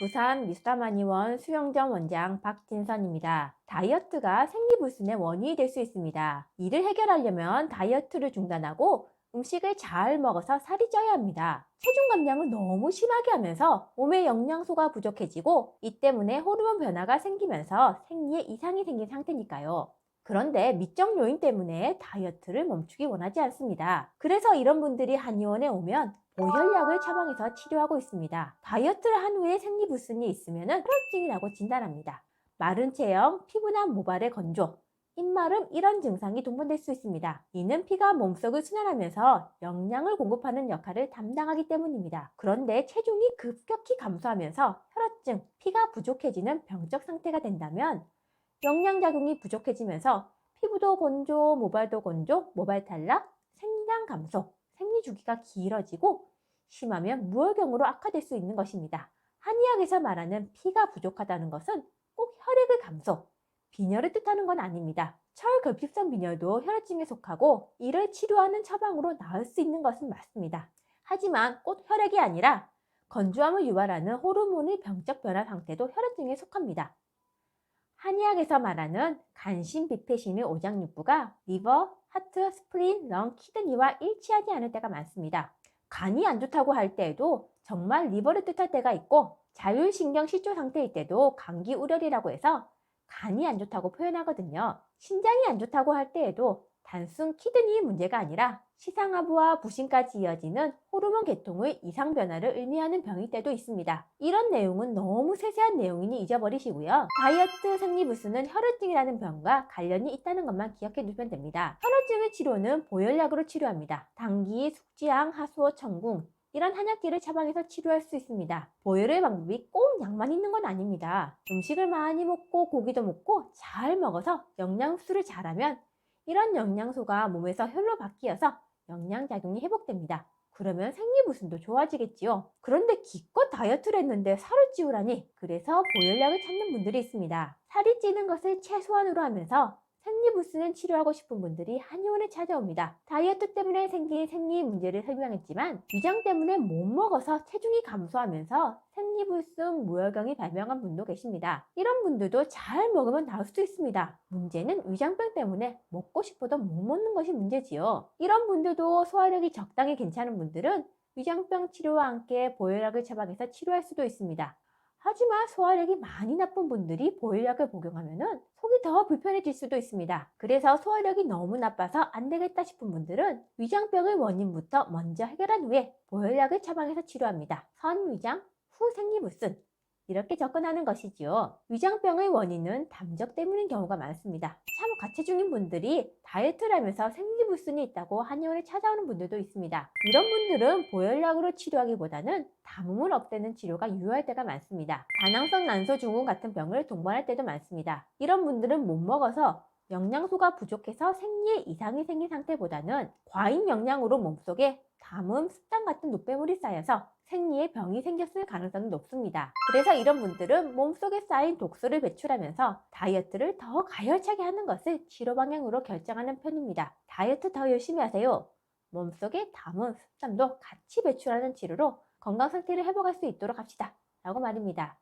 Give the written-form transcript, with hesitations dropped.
부산 미수다만의원 수영점 원장 박진선입니다. 다이어트가 생리불순의 원인이 될 수 있습니다. 이를 해결하려면 다이어트를 중단하고 음식을 잘 먹어서 살이 쪄야 합니다. 체중 감량을 너무 심하게 하면서 몸에 영양소가 부족해지고 이 때문에 호르몬 변화가 생기면서 생리에 이상이 생긴 상태니까요. 그런데 미적 요인 때문에 다이어트를 멈추기 원하지 않습니다. 그래서 이런 분들이 한의원에 오면 보혈약을 처방해서 치료하고 있습니다. 다이어트를 한 후에 생리불순이 있으면 혈압증이라고 진단합니다. 마른 체형, 피부나 모발의 건조, 입마름 이런 증상이 동반될 수 있습니다. 이는 피가 몸속을 순환하면서 영양을 공급하는 역할을 담당하기 때문입니다. 그런데 체중이 급격히 감소하면서 혈압증, 피가 부족해지는 병적 상태가 된다면 영양작용이 부족해지면서 피부도 건조, 모발도 건조, 모발 탈락, 생리량 감소, 생리 주기가 길어지고 심하면 무혈경으로 악화될 수 있는 것입니다. 한의학에서 말하는 피가 부족하다는 것은 꼭 혈액의 감소, 빈혈을 뜻하는 건 아닙니다. 철결핍성 빈혈도 혈액증에 속하고 이를 치료하는 처방으로 나을 수 있는 것은 맞습니다. 하지만 꼭 혈액이 아니라 건조함을 유발하는 호르몬의 병적 변화 상태도 혈액증에 속합니다. 한의학에서 말하는 간신 비폐신의 오장육부가 리버, 하트, 스플린, 런, 키드니와 일치하지 않을 때가 많습니다. 간이 안 좋다고 할 때에도 정말 리버를 뜻할 때가 있고 자율신경 실조 상태일 때도 감기 우려리라고 해서 간이 안 좋다고 표현하거든요. 신장이 안 좋다고 할 때에도 단순 키드니 문제가 아니라 시상하부와 부신까지 이어지는 호르몬 계통의 이상 변화를 의미하는 병일 때도 있습니다. 이런 내용은 너무 세세한 내용이니 잊어버리시고요. 다이어트 생리불순은 혈액증이라는 병과 관련이 있다는 것만 기억해 두시면 됩니다. 혈액증의 치료는 보혈약으로 치료합니다. 당기, 숙지향, 하수오, 청궁 이런 한약재를 처방해서 치료할 수 있습니다. 보혈의 방법이 꼭 약만 있는 건 아닙니다. 음식을 많이 먹고 고기도 먹고 잘 먹어서 영양 흡수를 잘하면 이런 영양소가 몸에서 혈로 바뀌어서 영양작용이 회복됩니다. 그러면 생리불순도 좋아지겠지요. 그런데 기껏 다이어트를 했는데 살을 찌우라니 그래서 보혈약을 찾는 분들이 있습니다. 살이 찌는 것을 최소한으로 하면서 생리불순을 치료하고 싶은 분들이 한의원에 찾아옵니다. 다이어트 때문에 생긴 생리 문제를 설명했지만 위장 때문에 못 먹어서 체중이 감소하면서 생리불순, 무혈경이 발병한 분도 계십니다. 이런 분들도 잘 먹으면 나을 수도 있습니다. 문제는 위장병 때문에 먹고 싶어도 못 먹는 것이 문제지요. 이런 분들도 소화력이 적당히 괜찮은 분들은 위장병 치료와 함께 보혈약을 처방해서 치료할 수도 있습니다. 하지만 소화력이 많이 나쁜 분들이 보혈약을 복용하면 속이 더 불편해질 수도 있습니다. 그래서 소화력이 너무 나빠서 안 되겠다 싶은 분들은 위장병의 원인부터 먼저 해결한 후에 보혈약을 처방해서 치료합니다. 선위장, 후 생리불순 이렇게 접근하는 것이지요. 위장병의 원인은 담적 때문인 경우가 많습니다. 참 과체중인 분들이 다이어트를 하면서 생리불순이 있다고 한의원에 찾아오는 분들도 있습니다. 이런 분들은 보혈약으로 치료하기보다는 담음을 없애는 치료가 유효할 때가 많습니다. 다낭성 난소증후 같은 병을 동반할 때도 많습니다. 이런 분들은 못 먹어서 영양소가 부족해서 생리에 이상이 생긴 상태보다는 과잉 영양으로 몸속에 담음, 습당 같은 노폐물이 쌓여서 생리에 병이 생겼을 가능성이 높습니다. 그래서 이런 분들은 몸속에 쌓인 독소를 배출하면서 다이어트를 더 가열차게 하는 것을 치료 방향으로 결정하는 편입니다. 다이어트 더 열심히 하세요. 몸속에 담은 습담도 같이 배출하는 치료로 건강 상태를 회복할 수 있도록 합시다. 라고 말입니다.